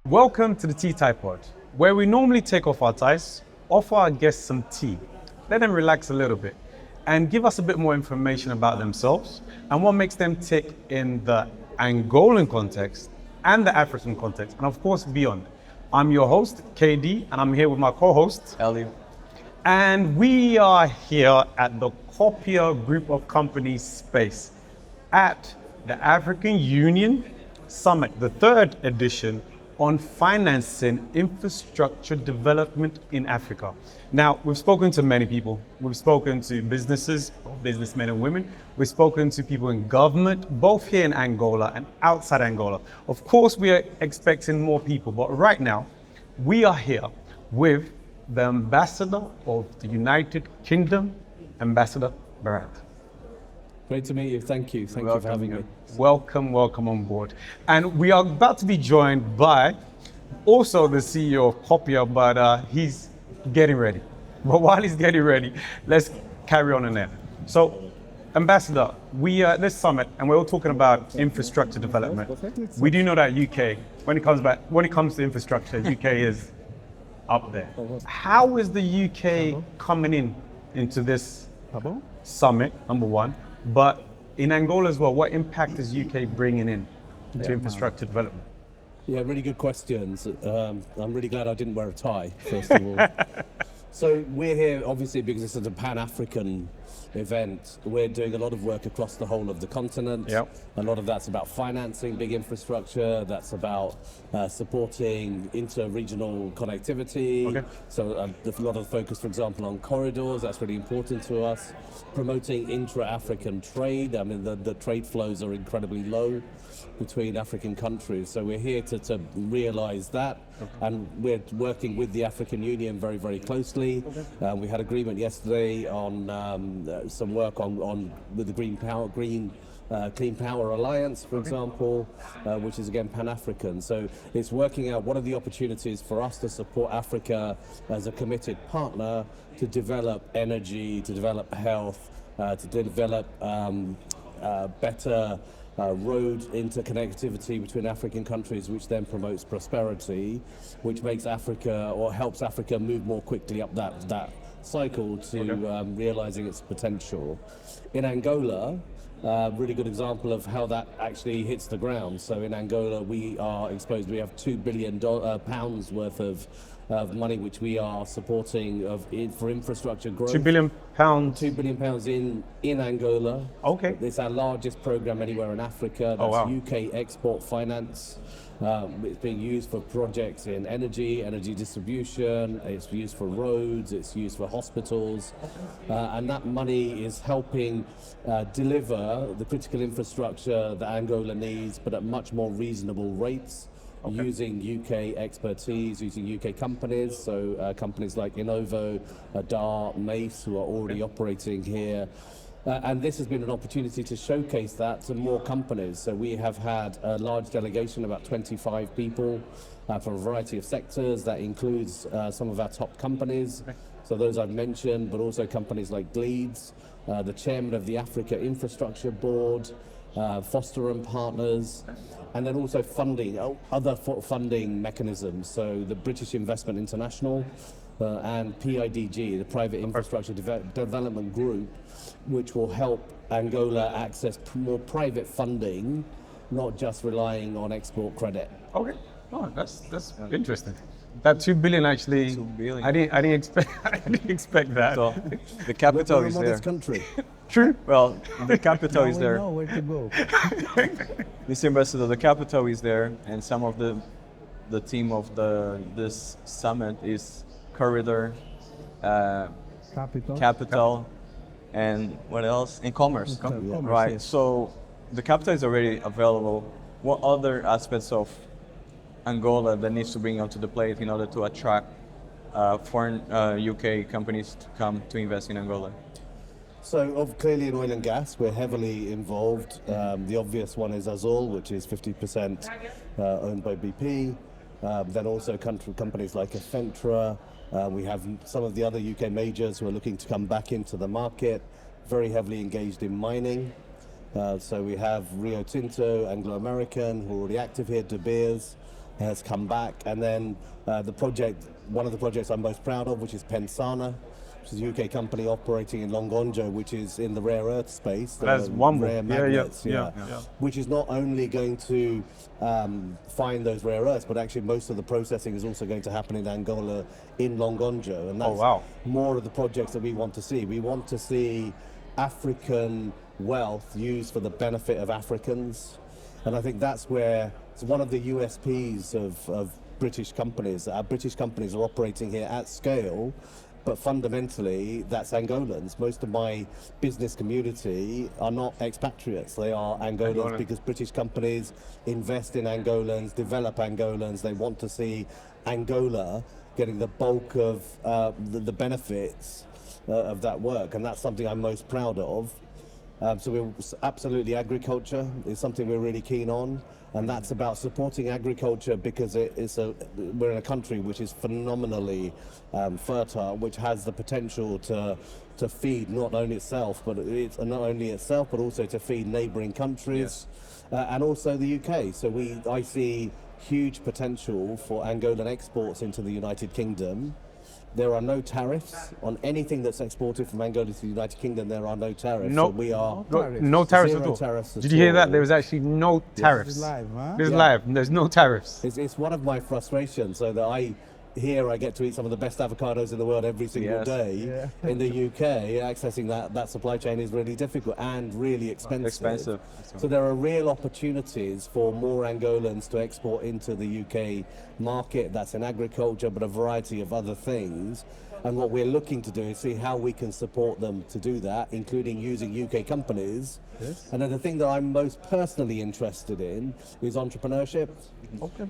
Welcome to the Tea Tie Pod, where we normally take off our ties, offer our guests some tea, let them relax a little bit, and give us a bit more information about themselves and what makes them tick in the Angolan context and the African context, and of course beyond. I'm your host, KD, and I'm here with my co-host, Ellie. and we are here at the Copia Group of Companies space at the African Union Summit, the third edition on financing infrastructure development in Africa. Now, we've spoken to many people. We've spoken to businesses, businessmen and women. We've spoken to people in government, both here in Angola and outside Angola. Of course, we are expecting more people, but right now, we are here with the Ambassador of the United Kingdom, Ambassador Bharat. Great to meet you. Thank you. Thank you for having me. Welcome on board. And we are about to be joined by also the CEO of Copia, but he's getting ready. But while he's getting ready, let's carry on in there. So, Ambassador, we are at this summit and we're all talking about infrastructure development. We do know that UK, when it comes to infrastructure, UK is up there. How is the UK coming into this summit, number one? But in Angola as well, what impact is UK bringing in to infrastructure development? Yeah, really good questions. I'm really glad I didn't wear a tie, first of all. So we're here obviously because this is a Pan-African event. We're doing a lot of work across the whole of the continent. Yep. A lot of that's about financing big infrastructure. That's about supporting inter-regional connectivity. Okay. So a lot of focus, for example, on corridors. That's really important to us. Promoting intra-African trade. I mean, the trade flows are incredibly low between African countries. So we're here to realize that. Okay. And we're working with the African Union very, very closely. Okay. We had agreement yesterday on some work on with the Clean Power Alliance, for example, which is again Pan-African. So it's working out what are the opportunities for us to support Africa as a committed partner to develop energy, to develop health, to develop better road interconnectivity between African countries, which then promotes prosperity, which makes Africa or helps Africa move more quickly up that cycle to realizing its potential. In Angola, really good example of how that actually hits the ground. So in Angola, we are exposed. We have £2 billion worth of money which we are supporting for infrastructure growth. £2 billion. £2 billion in Angola. Okay. It's our largest program anywhere in Africa. That's UK export finance. It's being used for projects in energy distribution, it's used for roads, it's used for hospitals, and that money is helping deliver the critical infrastructure that Angola needs, but at much more reasonable rates. Okay. Using UK expertise, using UK companies, so companies like Innovo, Adar, Mace, who are already operating here. And this has been an opportunity to showcase that to more companies. So we have had a large delegation, about 25 people from a variety of sectors. That includes some of our top companies. Okay. So those I've mentioned, but also companies like Gleeds, the chairman of the Africa Infrastructure Board, Foster and Partners, and then also funding, other funding mechanisms. So the British Investment International and PIDG, the Private Infrastructure Development Group, which will help Angola access more private funding, not just relying on export credit. Okay, oh, that's interesting. That 2 billion actually, 2 billion. I didn't expect that. So the capital We're is a there. modest country. True. Well, the capital is We there. know where to go. Mr. Ambassador, the capital is there, and some of the theme of this summit is corridor, capital, and what else? And commerce. Commerce, Right. yes. So the capital is already available. What other aspects of Angola that needs to bring onto the plate in order to attract foreign UK companies to come to invest in Angola? So clearly in oil and gas, we're heavily involved. The obvious one is Azul, which is 50% owned by BP. Then also companies like Afentra. We have some of the other UK majors who are looking to come back into the market, very heavily engaged in mining. So we have Rio Tinto, Anglo American, who are already active here, De Beers, has come back. And then one of the projects I'm most proud of, which is Pensana, which is a UK company operating in Longonjo, which is in the rare earth space. That's one rare magnets, yeah. Which is not only going to find those rare earths, but actually most of the processing is also going to happen in Angola, in Longonjo. And that's more of the projects that we want to see. We want to see African wealth used for the benefit of Africans. And I think that's where it's one of the USPs of British companies. Our British companies are operating here at scale, but fundamentally that's Angolans. Most of my business community are not expatriates, they are Angolans because British companies invest in Angolans, develop Angolans. They want to see Angola getting the bulk of the benefits of that work, and that's something I'm most proud of. So we're absolutely, agriculture is something we're really keen on, and that's about supporting agriculture because we're in a country which is phenomenally fertile, which has the potential to feed not only itself, but also to feed neighbouring countries, and also the UK. So I see huge potential for Angolan exports into the United Kingdom. There are no tariffs on anything that's exported from Angola to the United Kingdom. There are no tariffs. No, so we are no tariffs at all. Did you hear that? There was actually no tariffs. It's live, huh? It's live. There's no tariffs. It's one of my frustrations. So that I get to eat some of the best avocados in the world every single day. In the UK, accessing that supply chain is really difficult and really expensive. So there are real opportunities for more Angolans to export into the UK market. That's in agriculture, but a variety of other things. And what we're looking to do is see how we can support them to do that, including using UK companies. And then the thing that I'm most personally interested in is entrepreneurship.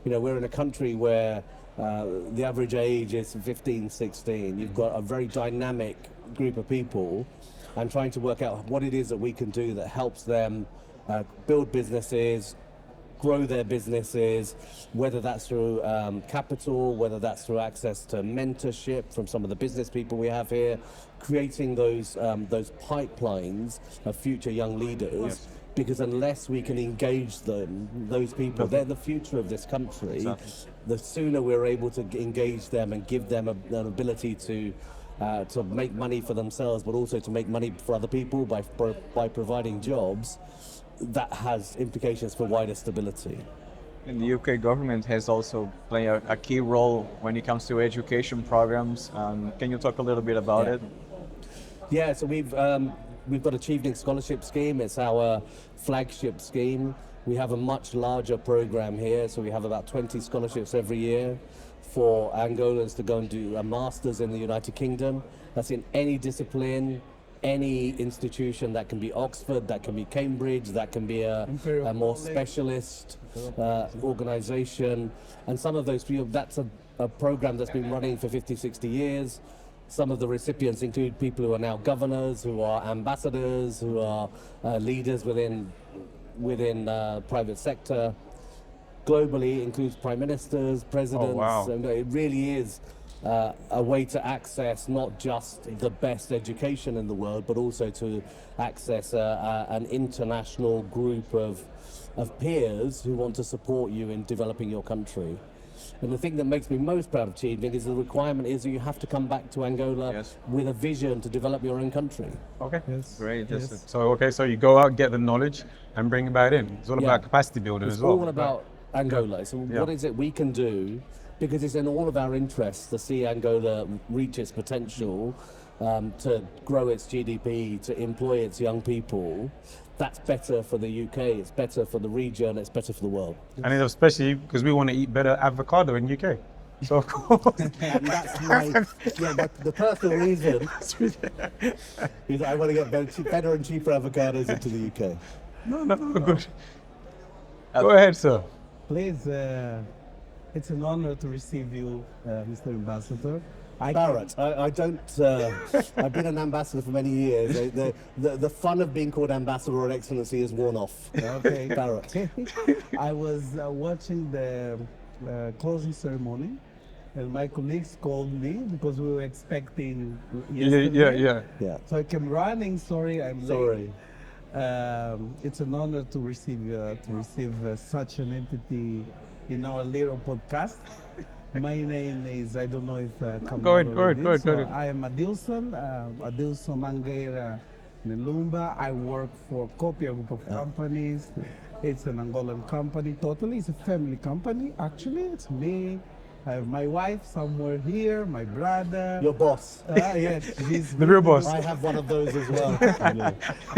We're in a country where the average age is 15, 16. You've got a very dynamic group of people, and trying to work out what it is that we can do that helps them build businesses, grow their businesses, whether that's through capital, whether that's through access to mentorship from some of the business people we have here, creating those pipelines of future young leaders. Because unless we can engage those people, they're the future of this country. The sooner we're able to engage them and give them an ability to make money for themselves, but also to make money for other people by providing jobs, that has implications for wider stability. And the UK government has also played a key role when it comes to education programs. Can you talk a little bit about it? Yeah, so we've got a Chevening Scholarship Scheme. It's our flagship scheme. We have a much larger program here, so we have about 20 scholarships every year for Angolans to go and do a master's in the United Kingdom. That's in any discipline, any institution. That can be Oxford, that can be Cambridge, that can be a more specialist organization. And some of those people, that's a program that's been running for 50, 60 years. Some of the recipients include people who are now governors, who are ambassadors, who are leaders within private sector. Globally, it includes prime ministers, presidents. And it really is a way to access not just the best education in the world, but also to access an international group of peers who want to support you in developing your country. And the thing that makes me most proud of Chevening is the requirement is that you have to come back to Angola with a vision to develop your own country. Okay, great. So you go out, get the knowledge, and bring it back in. It's all about capacity building as well. It's all about Angola. So what is it we can do? Because it's in all of our interests to see Angola reach its potential, to grow its GDP, to employ its young people. That's better for the UK, it's better for the region, it's better for the world. And especially because we want to eat better avocado in UK. So of course. And that's but the personal reason is I want to get better and cheaper avocados into the UK. No, good. Go ahead, sir. Please, it's an honor to receive you, Mr. Ambassador. Bharat, I don't. I've been an ambassador for many years. The fun of being called ambassador or excellency is worn off. Okay, Bharat. I was watching the closing ceremony, and my colleagues called me because we were expecting yesterday. Yeah. So I came running. Sorry, I'm late. It's an honor to receive such an entity in our little podcast. My name is, I don't know if Go ahead. I am Adilson Mangueira Nelumba. I work for Copia Group of Companies. It's an Angolan company, totally. It's a family company. Actually, it's me. I have my wife somewhere here, my brother. Your boss. Yes, she's The real boss. I have one of those as well.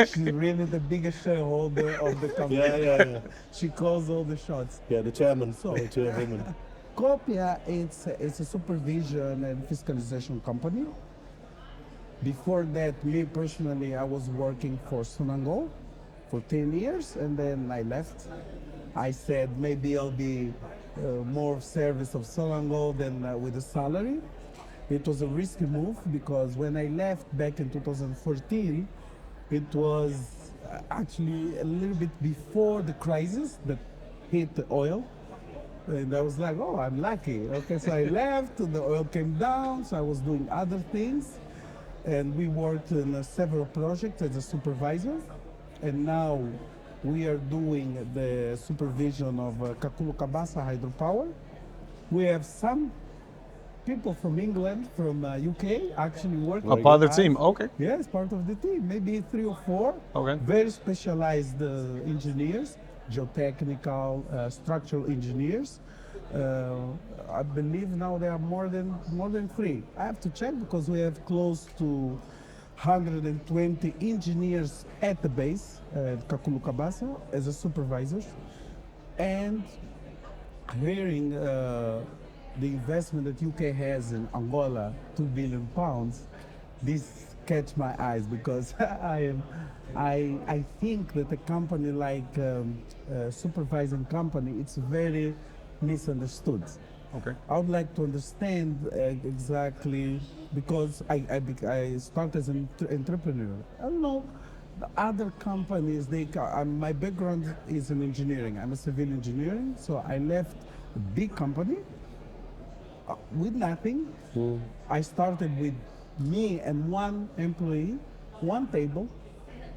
she's really the biggest shareholder of the company. Yeah. She calls all the shots. Yeah, the chairman. So- or chairwoman. Copia, it's a supervision and fiscalization company. Before that, me personally, I was working for Sonangol for 10 years, and then I left. I said maybe I'll be more service of Sonangol than with a salary. It was a risky move because when I left back in 2014, it was actually a little bit before the crisis that hit the oil. And I was like, oh, I'm lucky. Okay, so I left, the oil came down, so I was doing other things. And we worked in several projects as a supervisor. And now we are doing the supervision of Kakulu Kabasa hydropower. We have some people from England, from UK, actually working. A part of the with team. us. Okay. Yes, part of the team, maybe 3 or 4. Okay. Very specialized engineers, geotechnical, structural engineers. I believe now there are more than 3. I have to check because we have close to 120 engineers at the base at Kakulu Kabasa as a supervisors. And hearing the investment that UK has in Angola, £2 billion, this catch my eyes because I think that a company like a supervising company, it's very misunderstood. Okay. I would like to understand exactly because I started as an entrepreneur. I don't know. The other companies, my background is in engineering. I'm a civil engineering, so I left a big company with nothing. I started with me and 1 employee, 1 table,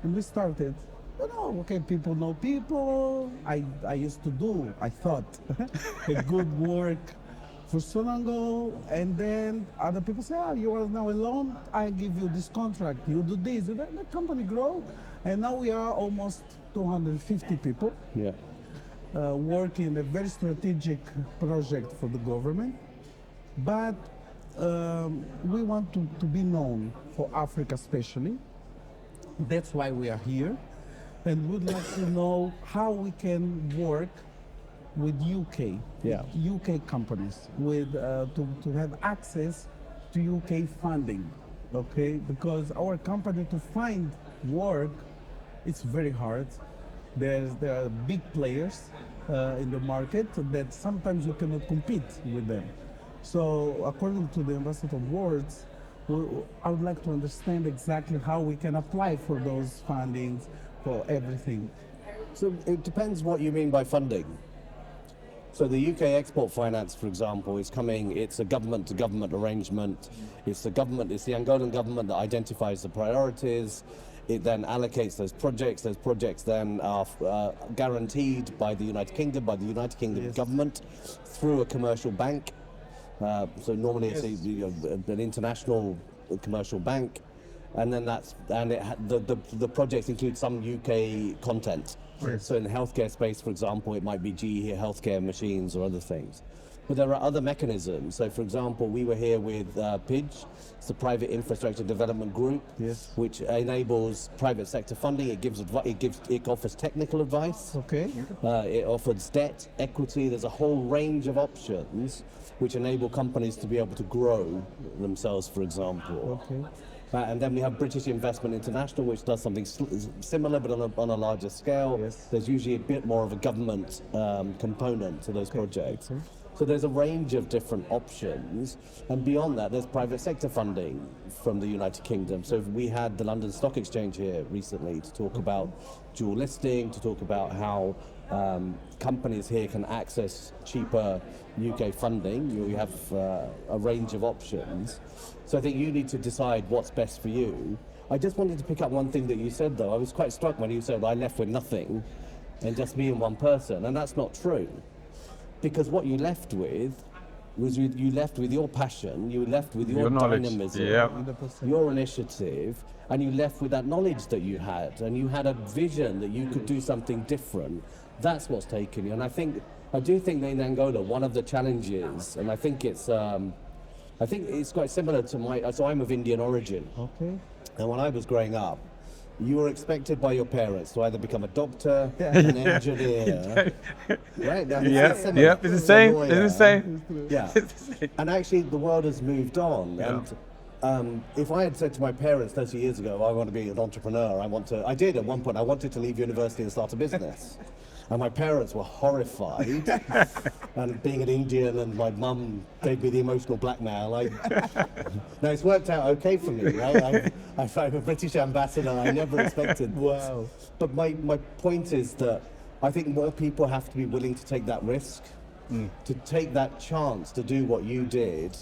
and we started. Okay, people know people. I used to do, I thought, a good work for Sonangol, and then other people say, you are now alone, I give you this contract, you do this, and then the company grow, and now we are almost 250 people. Yeah. Working a very strategic project for the government, but we want to be known for Africa especially. That's why we are here, and would like to know how we can work with UK companies, with to have access to UK funding, okay? Because our company to find work, it's very hard. There are big players in the market that sometimes we cannot compete with them. So according to the Ambassador words, I would like to understand exactly how we can apply for those fundings, for everything. So it depends what you mean by funding. So the UK Export Finance, for example, is coming, it's a government-to-government arrangement. It's the Angolan government that identifies the priorities. It then allocates those projects. Those projects then are guaranteed by the United Kingdom, Yes. government, through a commercial bank. So normally it's an international commercial bank. And then the projects include some UK content. Yes. So in the healthcare space, for example, it might be GE healthcare machines or other things. But there are other mechanisms. So for example, we were here with PIDGE, it's the Private Infrastructure Development Group, Yes. which enables private sector funding. It offers technical advice. Okay. It offers debt, equity. There's a whole range of options which enable companies to be able to grow themselves, for example. Okay. And then we have British Investment International, which does something similar, but on a larger scale. Yes. There's usually a bit more of a government component to those projects. Okay. So there's a range of different options. And beyond that, there's private sector funding from the United Kingdom. So we had the London Stock Exchange here recently to talk about dual listing, to talk about how companies here can access cheaper UK funding. We have a range of options. So I think you need to decide what's best for you. I just wanted to pick up one thing that you said, though. I was quite struck when you said, I left with nothing and just me and 1 person, and that's not true. because what you left with was you left with your passion, you left with your knowledge. dynamism, Yeah. your initiative, and you left with that knowledge that you had, and you had a vision that you could do something different. That's what's taken you. And I do think that in Angola, one of the challenges, and I think it's quite similar to so I'm of Indian origin. Okay. And when I was growing up, you were expected by your parents to either become a doctor, an engineer, right? Now, It's the same. It's the same. Yeah. And actually, the world has moved on. Yeah. And if I had said to my parents 30 years ago, I want to be an entrepreneur, I did at one point, I wanted to leave university and start a business. And my parents were horrified. And being an Indian, and my mum gave me the emotional blackmail. Now it's worked out okay for me, right? I'm a British ambassador. I never expected this. Wow. But my point is that I think more people have to be willing to take that risk, to take that chance to do what you did,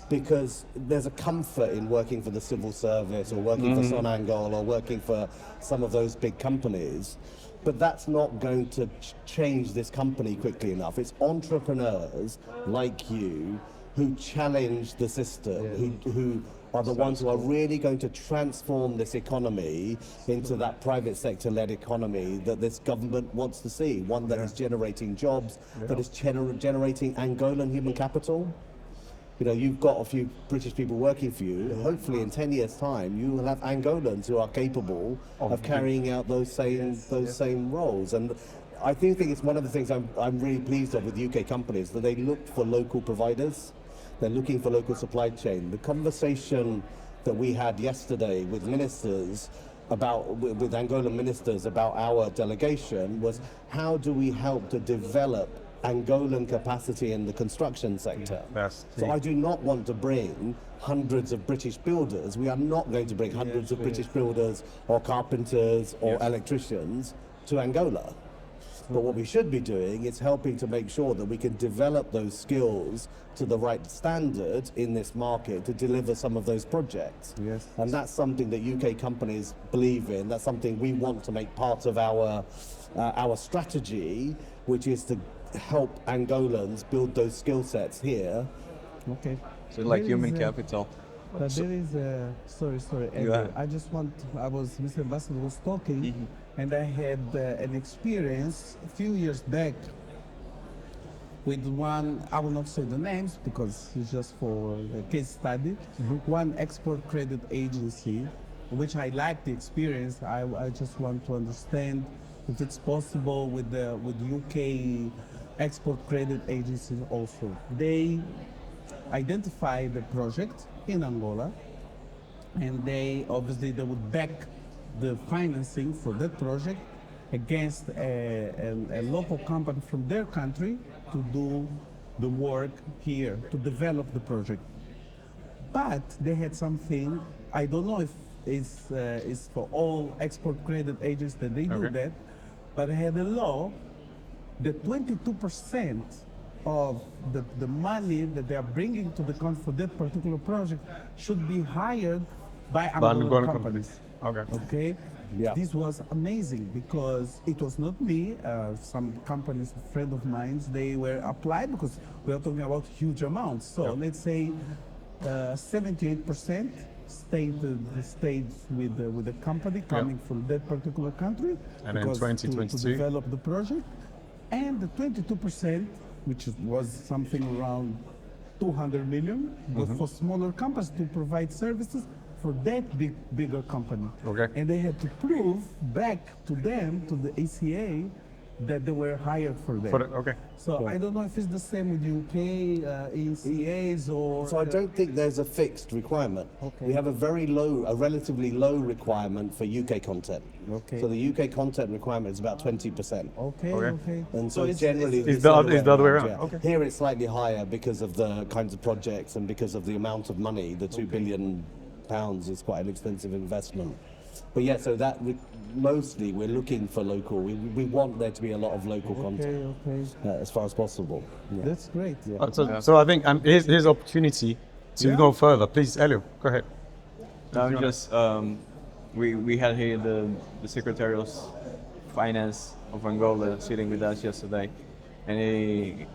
because there's a comfort in working for the civil service or working for Sonangol or working for some of those big companies. But that's not going to change this company quickly enough. It's entrepreneurs like you who challenge the system, who are the ones who are really going to transform this economy into that private sector-led economy that this government wants to see, one that is generating jobs, that is generating Angolan human capital. You know, you've got a few British people working for you. Hopefully in 10 years' time, you will have Angolans who are capable of carrying out those same roles. And I do think it's one of the things I'm really pleased with UK companies, that they look for local providers. They're looking for local supply chain. The conversation that we had yesterday with ministers with Angolan ministers about our delegation was, how do we help to develop Angolan capacity in the construction sector? So I do not want to bring hundreds of British builders. We are not going to bring hundreds of British builders or carpenters or electricians to Angola. But what we should be doing is helping to make sure that we can develop those skills to the right standard in this market to deliver some of those projects. Yes. And that's something that UK companies believe in. That's something we want to make part of our strategy, which is to help Angolans build those skill sets here. Okay. So like There human is capital. But there is a, sorry, Andrew. ahead. Mr. Ambassador was talking, and I had an experience a few years back with one, I will not say the names because it's just for a case study, one export credit agency, which I liked the experience. I just want to understand if it's possible with UK export credit agencies also. They identify the project in Angola, and they would back the financing for that project against a local company from their country to do the work here, to develop the project. But they had something, I don't know if it's for all export credit agents that they do that, but they had a law that 22% of the money that they are bringing to the country for that particular project should be hired by Angolan companies. Okay? Yeah. This was amazing because it was not me. Some companies, a friend of mine, they were applied because we are talking about huge amounts. So let's say 78% stayed with the company coming from that particular country, and then 2022 to develop the project, and the 22%, which was something around 200 million, was for smaller companies to provide services for that bigger company. And they had to prove back to them, to the ACA, that they were hired for that. So I don't know if it's the same with UK ACAs or... So I don't think there's a fixed requirement. We have a relatively low requirement for UK content. So the UK content requirement is about 20%. And so generally... It's the other way around. Here it's slightly higher because of the kinds of projects and because of the amount of money. The £2 billion is quite an expensive investment. But yeah, so that mostly we're looking for local. We want there to be a lot of local content as far as possible. Yeah. That's great. So I think here's opportunity to go further. Please, Elio, go ahead. No, just we had here the Secretary of Finance of Angola sitting with us yesterday, and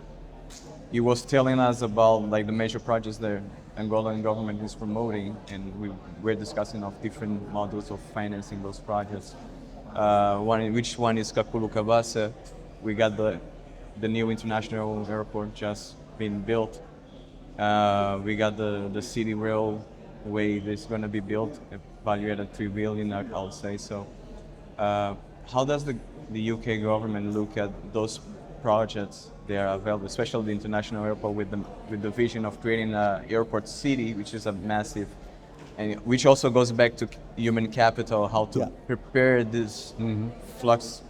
he was telling us about like the major projects the Angolan government is promoting, and we're discussing of different models of financing those projects. Which one is Kakulu Kabasa? We got the new international airport just being built. We got the city railway that's going to be built, valued at 3 billion, I'll say. So how does the UK government look at those projects that are available, especially the international airport with the vision of creating an airport city, which is a massive, and which also goes back to human capital, how to prepare this flux,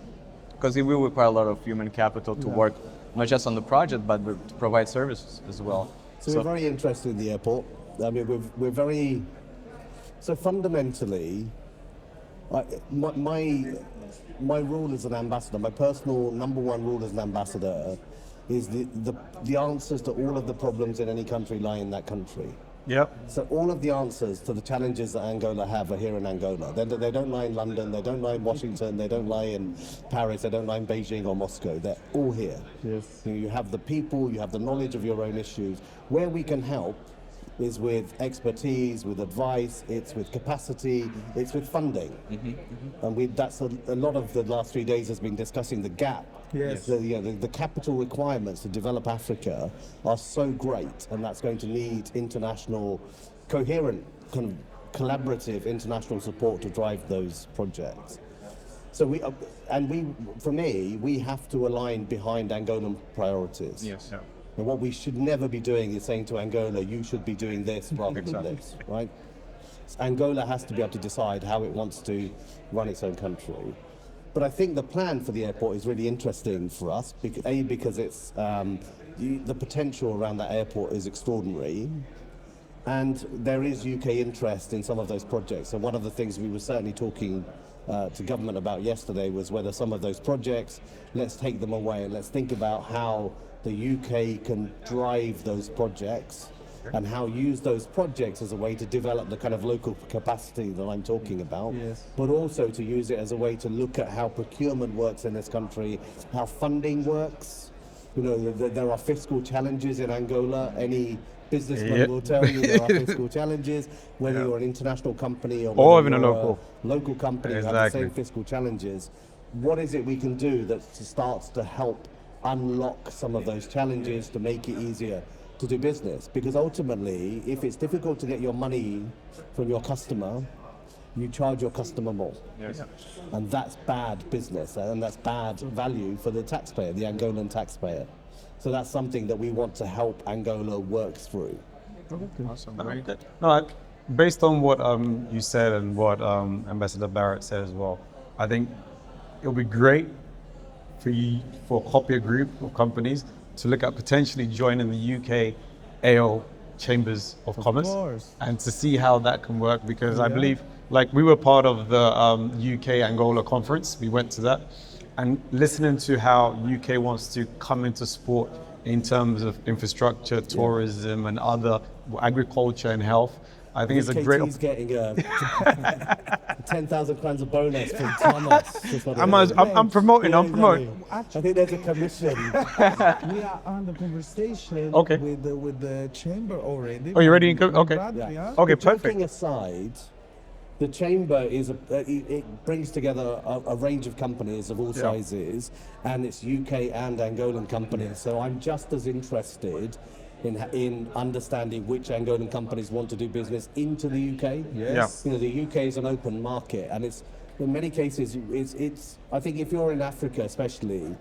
because it will require a lot of human capital to work, not just on the project, but to provide services as well. So we're very interested in the airport. I mean, we're very, so fundamentally, my role as an ambassador, my personal number one rule as an ambassador is the answers to all of the problems in any country lie in that country. Yep. So all of the answers to the challenges that Angola have are here in Angola. They don't lie in London, they don't lie in Washington, they don't lie in Paris, they don't lie in Beijing or Moscow. They're all here. Yes. So you have the people, you have the knowledge of your own issues. Where we can help is with expertise, with advice, it's with capacity, it's with funding. And that's a lot of the last 3 days has been discussing the gap. Yes. The capital requirements to develop Africa are so great, and that's going to need international, coherent, kind of collaborative international support to drive those projects. So for me, we have to align behind Angolan priorities. Yes. Yeah. And what we should never be doing is saying to Angola, you should be doing this rather than this, right? Angola has to be able to decide how it wants to run its own country. But I think the plan for the airport is really interesting for us, because it's the potential around that airport is extraordinary. And there is UK interest in some of those projects. And one of the things we were certainly talking to government about yesterday was whether some of those projects, let's take them away and let's think about how the UK can drive those projects and how use those projects as a way to develop the kind of local capacity that I'm talking about, but also to use it as a way to look at how procurement works in this country, how funding works. You know, there are fiscal challenges in Angola. Any businessman will tell you there are fiscal challenges, whether you're an international company or even a local company have the same fiscal challenges. What is it we can do that starts to help unlock some of those challenges to make it easier to do business? Because ultimately, if it's difficult to get your money from your customer, you charge your customer more. Yes. And that's bad business, and that's bad value for the taxpayer, the Angolan taxpayer. So that's something that we want to help Angola work through. Awesome. Very good. No, based on what you said and what Ambassador Barrett said as well, I think it'll be great for Copia Group of Companies to look at potentially joining the UK AO Chambers of Commerce and to see how that can work, because I believe, like, we were part of the UK Angola conference, we went to that, and listening to how UK wants to come into sport in terms of infrastructure, tourism and other agriculture and health, I think it's a great KT's getting a 10,000 crowns of bonus from Thomas. I'm promoting. I think there's a commission. We are on the conversation with the chamber already. Oh, you're ready? Okay. Okay, perfect. Joking aside, the chamber it brings together a range of companies of all sizes, and it's UK and Angolan companies. So I'm just as interested in understanding which Angolan companies want to do business into the UK. Yes. You know, the UK is an open market, and it's in many cases it's I think if you're in Africa, especially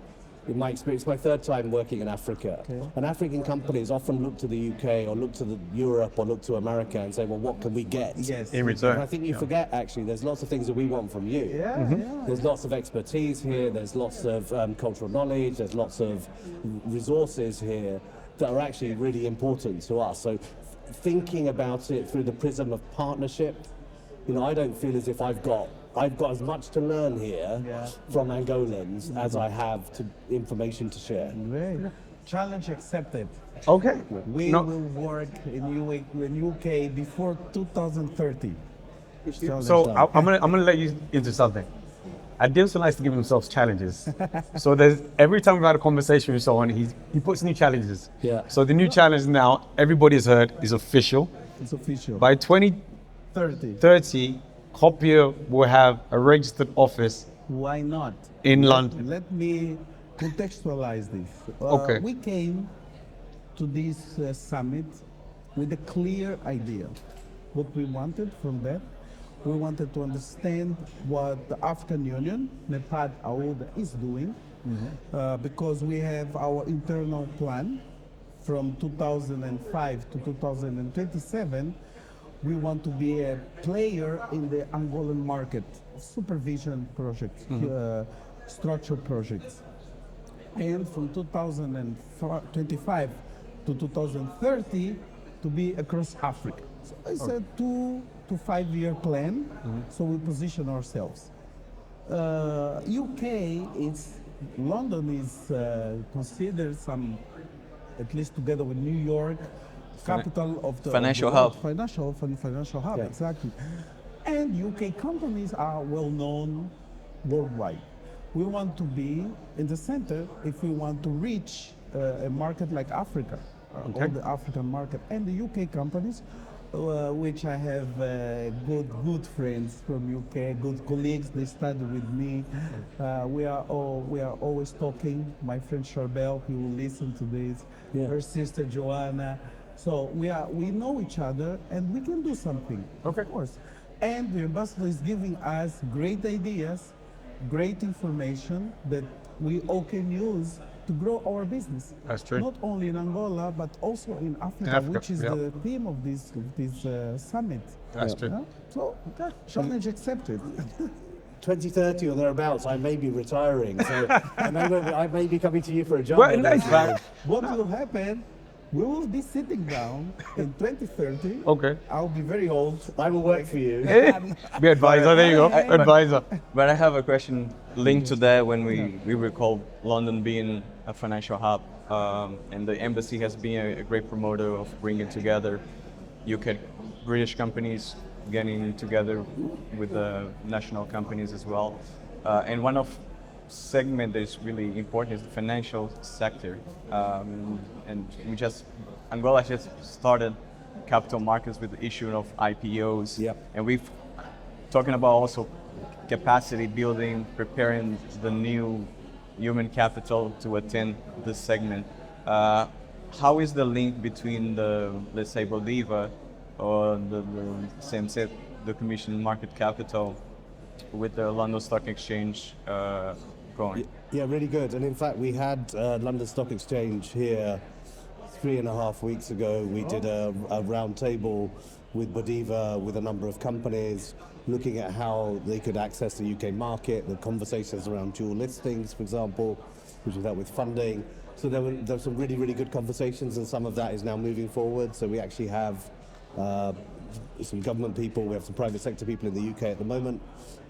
in my experience, my third time working in Africa, and African companies often look to the UK or look to Europe or look to America and say, well, what can we get? Yes. In return. And I think you forget, actually, there's lots of things that we want from you. There's lots of expertise here, there's lots of cultural knowledge, there's lots of resources here that are actually really important to us. So thinking about it through the prism of partnership, you know, I don't feel as if I've got as much to learn here from Angolans as I have information to share. Great. Challenge accepted. Okay. We will work in UK before 2030. So I'm gonna let you into something. Adilson likes to give himself challenges. So there's every time we've had a conversation with someone, he puts new challenges. Yeah. So the new challenge now, everybody has heard, is official. It's official. By 2030, 30. Copia will have a registered office Why not? in London. Let me contextualize this. Okay. We came to this summit with a clear idea. What we wanted from that, we wanted to understand what the African Union, NEPAD AODA, is doing, because we have our internal plan from 2005 to 2027. We want to be a player in the Angolan market, supervision projects, structure projects. And from 2025 to 2030 to be across Africa. So it's a 2 to 5 year plan, so we position ourselves. UK London is considered at least together with New York, capital of the financial of the world. hub. Financial hub, exactly. And UK companies are well known worldwide. We want to be in the center if we want to reach a market like Africa, all the African market, and the UK companies, which I have good friends from UK, good colleagues. They study with me. We are always talking. My friend Charbel, he will listen to this. Her sister Joanna. So we know each other, and we can do something. Okay. Of course. And the ambassador is giving us great ideas, great information that we all can use to grow our business. That's true. Not only in Angola, but also in Africa, Africa, which is the theme of this summit. That's true. Yeah? So, challenge accepted. 2030 or thereabouts, I may be retiring, so I may be coming to you for a job. Well, nice. What will happen? We will be sitting down in 2030. Okay. I'll be very old. I will work for you. Be advisor, there you go. Advisor. But I have a question linked to that when we recall London being a financial hub, and the embassy has been a great promoter of bringing together UK British companies, getting together with the national companies as well. And one of segment that is really important is the financial sector. And Angola just started capital markets with the issue of IPOs. Yep. And we've talking about also capacity building, preparing the new human capital to attend this segment. How is the link between let's say Bolivar or the CMC, the Commission Market Capital, with the London Stock Exchange going? Yeah, really good. And in fact, we had London Stock Exchange here 3.5 weeks ago. We did a round table with Bodiva, with a number of companies, looking at how they could access the UK market, the conversations around dual listings, for example, which was dealt with funding. So there were some really, really good conversations, and some of that is now moving forward. So we actually have some government people, we have some private sector people in the UK at the moment,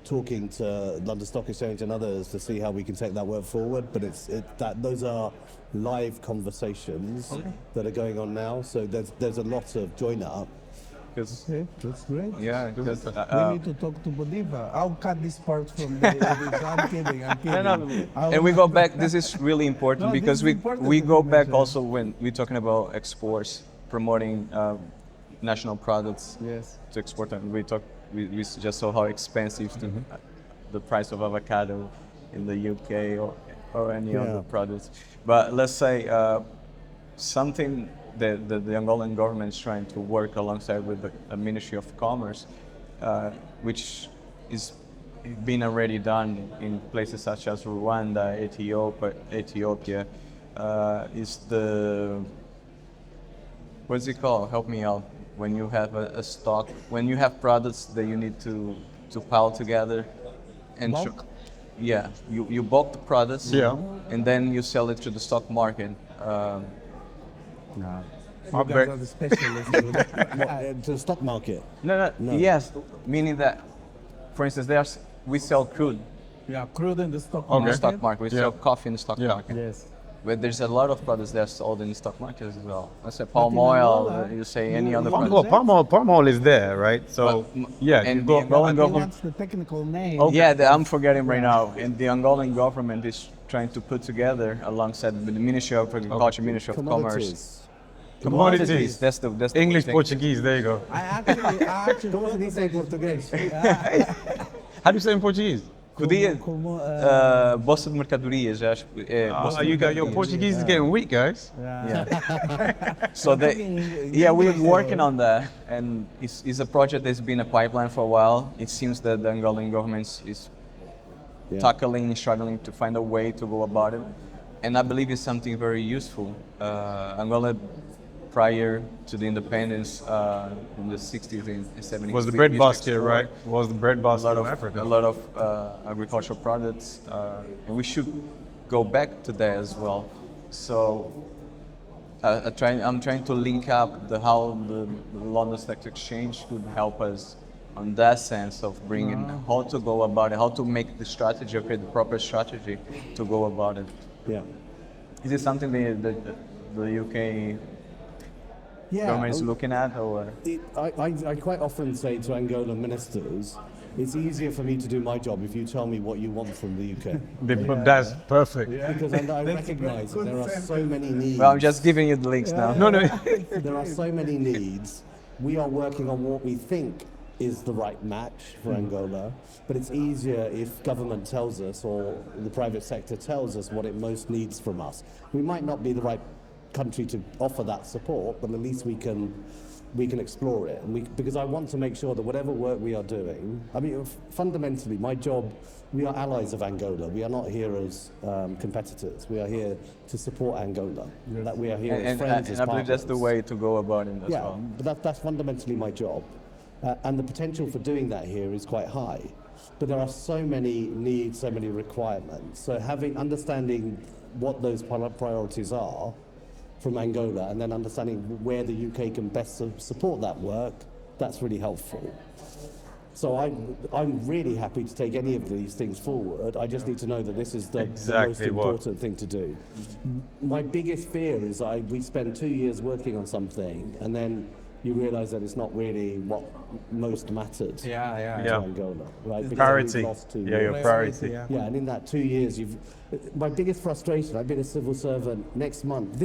talking to London Stock Exchange and others to see how we can take that work forward. But those are live conversations that are going on now. So there's a lot of join up. Okay, that's great. Yeah, because We need to talk to Bodiva. I'll cut this part from the. I'm kidding. and we go back. This is really important No, because this is important we go back information. also when we're talking about exports, promoting national products Yes. to export. And we just saw how expensive the price of avocado in the UK or any other products. But let's say something that the Angolan government is trying to work alongside with the Ministry of Commerce, which is being already done in places such as Rwanda, Ethiopia, is the, what's it called? Help me out. When you have a stock, when you have products that you need to pile together, and Bulk? You bulk the products, and then you sell it to the stock market. You guys are the specialists. To the stock market. No. Yes, meaning that, for instance, we sell crude Yeah, crude in the stock in market. the stock market. We sell coffee in the stock market. Yes. But there's a lot of products that are sold in the stock market as well. Let's say palm in oil, Angola, you say any other Palm product. oil, palm oil is there, right? So, yeah, and you go, the Angolan But he government, wants the technical name. Okay. yeah, I'm forgetting right now. And the Angolan government is trying to put together, alongside with the Ministry of Agriculture, Ministry of Commerce. Commodities. That's the English, thing. Portuguese, there you go. I actually Como se dice em português? How do you say in Portuguese? Podia, como, bolsa de mercadorias, acho que é. bolsa de You got, your mercadorias. Portuguese is getting weak, guys. Yeah. So we're working on that, and it's a project that's been a pipeline for a while. It seems that the Angolan government is tackling and struggling to find a way to go about it, and I believe it's something very useful. Angola, prior to the independence in the 60s and 70s, Was the we bread used to basket, export right? Was the bread a basket lot of of Africa? a lot of agricultural products, and we should go back to that as well. So I'm trying to link up how the London Stock Exchange could help us on that sense of bringing how to go about it, how to make the strategy, okay, the proper strategy to go about it. Yeah. Is it something that the UK government is looking at, or? I quite often say to Angolan ministers, it's easier for me to do my job if you tell me what you want from the UK. That's perfect. Because I recognise that there are so many needs. Well, I'm just giving you the links now. No. There are so many needs. We are working on what we think is the right match for Angola, but it's easier if government tells us or the private sector tells us what it most needs from us. We might not be the right country to offer that support, but at least we can explore it. And because I want to make sure that whatever work we are doing, I mean, fundamentally, my job, we are allies of Angola. We are not here as competitors. We are here to support Angola. That we are here as friends, as and I believe that's the partners. way to go about it as Yeah, well. but that's fundamentally my job. And the potential for doing that here is quite high. But there are so many needs, so many requirements. So understanding what those priorities are from Angola, and then understanding where the UK can best support that work, that's really helpful. So I'm really happy to take any of these things forward. I just need to know that this is the most important thing to do. My biggest fear is we spend 2 years working on something, and then you realise that it's not really what most mattered to Angola, right? Because Priority. we've lost 2 Yeah, years. your priority. Yeah, and in that 2 years, my biggest frustration, I've been a civil servant next month,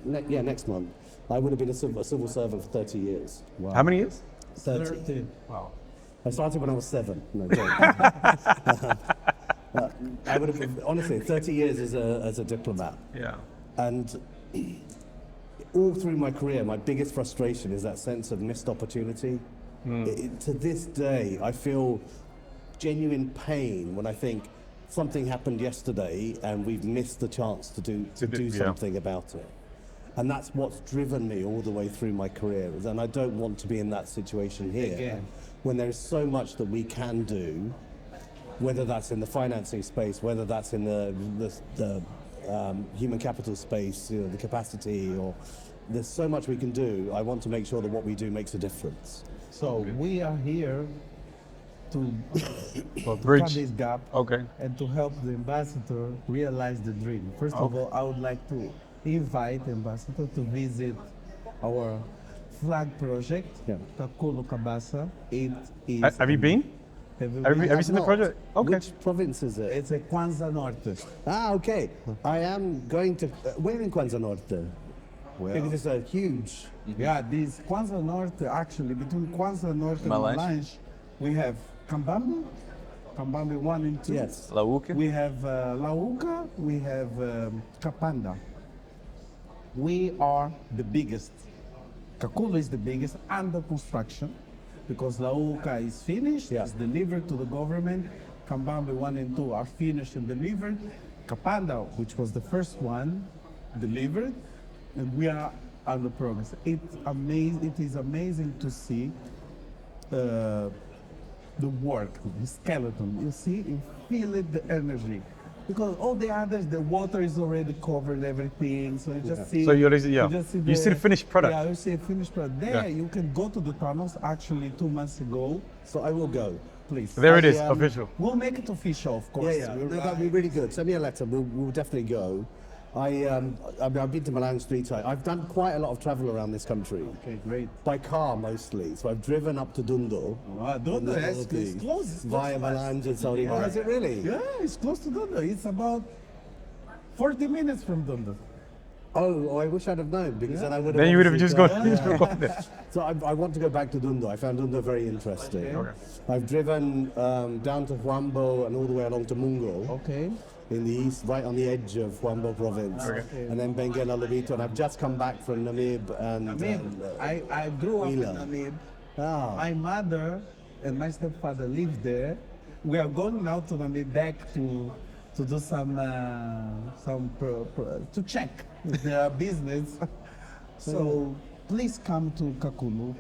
next month, I would have been a civil servant for 30 years. Wow. How many years? 30. Wow. I started when I was 7. No, joke. I would have been, honestly, 30 years as a diplomat. Yeah. And all through my career, my biggest frustration is that sense of missed opportunity. To this day, I feel genuine pain when I think something happened yesterday and we've missed the chance to do something about it. And that's what's driven me all the way through my career. And I don't want to be in that situation here, when there's so much that we can do, whether that's in the financing space, whether that's in the human capital space, the capacity, or there's so much we can do. I want to make sure that what we do makes a difference. So we are here to bridge cut this gap and to help the ambassador realize the dream. First of all, I would like to invite the ambassador to visit our flag project, Kakulo Kabasa. It is. Have you been? Have you seen the project? Okay. Which province is it? It's a Kwanza Norte. Okay. I am going to. Where in Kwanza Norte? Well, because it's a huge. Yeah, this Kwanza Norte, actually, between Kwanza Norte and Malange, we have Kambambi 1 and 2. Yes. Lauca. We have Lauca, we have Kapanda. We are the biggest. Kakulo is the biggest under construction, because Lauca is finished, it's delivered to the government. Kambambi 1 and 2 are finished and delivered. Kapanda, which was the first one, delivered, and we are under progress. It is amazing to see the work, the skeleton. You see, you feel it, the energy. Because all the others, the water is already covered, everything. So you just see. So you see the finished product. Yeah, you see a finished product. There, you can go to the tunnels. Actually, 2 months ago. So I will go, please. There it is, official. We'll make it official, of course. That'd be really good. Send me a letter. We'll definitely go. I've been to Milan Street. I've done quite a lot of travel around this country. Okay, great. By car mostly. So I've driven up to Dundo. Dundo, it's close. Via Milan and Saudi. Oh, is it really? Yeah, it's close to Dundo. It's about 40 minutes from Dundo. Oh, I wish I'd have known, because then I would have. Then you would have just gone obviously gone there. So I want to go back to Dundo. I found Dundo very interesting. Okay. I've driven down to Huambo and all the way along to Mungo. Okay. In the east, right on the edge of Huambo province. Okay. And then Benguela Lobito, and I've just come back from Namib and I grew up in Wheeler. Namib. Ah. My mother and my stepfather lived there. We are going now to Namib back to do some to check their business. So please come to Kakulu.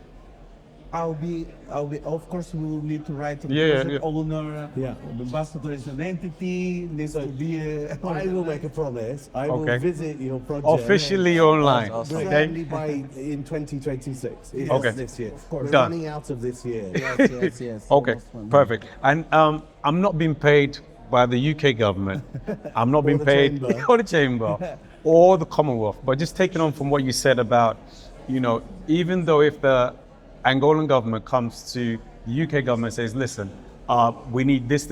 I'll be. Of course, we will need to write to the project owner. Yeah. The ambassador is an entity. Needs to be. I will make a promise. I will visit your project Officially online. certainly in 2026. It's Okay. This year. Of course. We're Done. running out of this year. Yes. Okay, perfect. And I'm not being paid by the UK government. I'm not being the paid chamber. or the chamber or the Commonwealth. But just taking on from what you said about, even though if the Angolan government comes to the UK government and says, listen, we need this,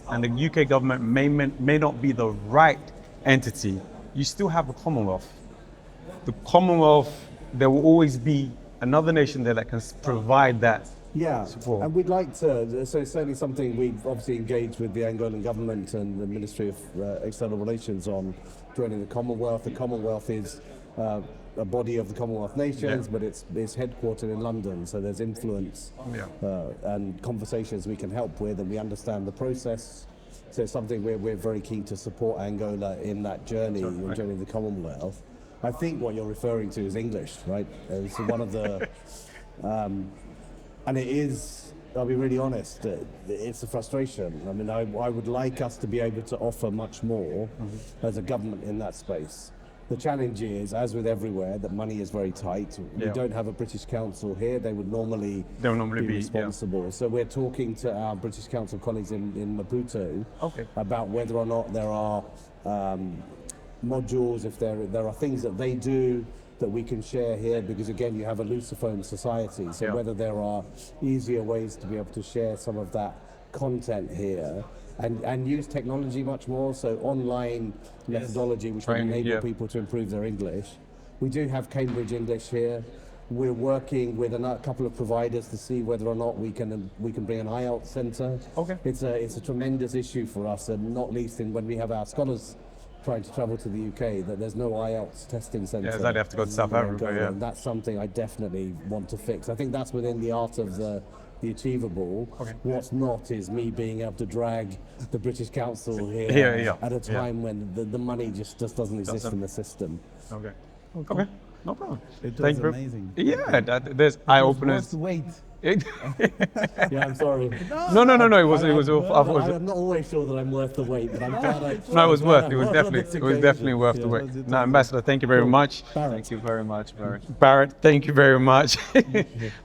and the UK government may not be the right entity, you still have the Commonwealth. The Commonwealth, there will always be another nation there that can provide that support. And we'd like to, so it's certainly something we've obviously engaged with the Angolan government and the Ministry of External Relations on joining the Commonwealth. The Commonwealth is a body of the Commonwealth nations, but it's headquartered in London, so there's influence and conversations we can help with, and we understand the process. So it's something we're very keen to support Angola in that journey, in joining the Commonwealth. I think what you're referring to is English, right? It's one of the, and it is, I'll be really honest, it's a frustration. I mean, I would like us to be able to offer much more as a government in that space. The challenge is, as with everywhere, that money is very tight. We don't have a British Council here. They would normally be responsible. So we're talking to our British Council colleagues in Maputo about whether or not there are modules, if there are things that they do that we can share here, because again, you have a Lusophone society. So whether there are easier ways to be able to share some of that content here. And use technology much more, so online methodology which will enable people to improve their English. We do have Cambridge English here. We're working with a couple of providers to see whether or not we can bring an IELTS centre. It's a tremendous issue for us, and not least when we have our scholars trying to travel to the UK, that there's no IELTS testing centre. They'd have to go to South Africa, And that's something I definitely want to fix. I think that's within the art of the achievable. What's not is me being able to drag the British Council here at a time when the money just doesn't exist in the system. Okay, no problem. It was amazing. There's eye openers. Wait. Yeah, I'm sorry. No. It was. I'm not always sure that I'm worth the wait, but I'm glad No, it was worth. It was definitely worth the wait. Now, Ambassador, thank you very much. Thank you very much, Barrett. Barrett, thank you very much.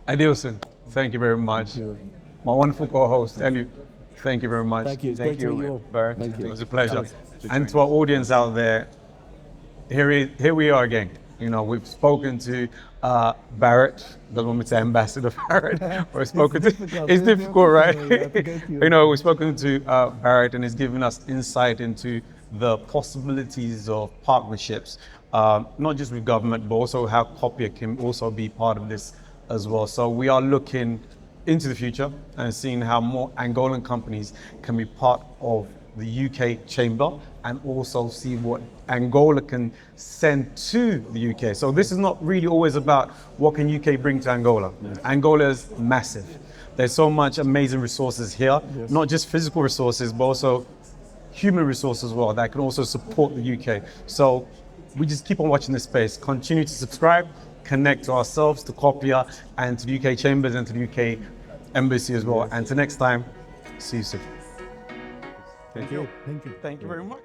Adilson, thank you very much. My wonderful co-host, Elliot, thank you very much. Thank you. It's great to meet you all. Barrett. Thank you. It was a pleasure. And to our audience out there, here we are again. We've spoken to Barrett, doesn't want me to say Ambassador Barrett, or spoken to, it's difficult, right? We've spoken to Barrett, and he's given us insight into the possibilities of partnerships, not just with government, but also how Copia can also be part of this as well. So we are looking into the future and seeing how more Angolan companies can be part of the UK chamber, and also see what Angola can send to the UK. So this is not really always about what can UK bring to Angola. Angola is massive. There's so much amazing resources here, not just physical resources, but also human resources as well that can also support the UK. So we just keep on watching this space, continue to subscribe, connect to ourselves, to Copia, and to the UK chambers, and to the UK embassy as well. And till next time, see you soon. Thank you. Thank you very much.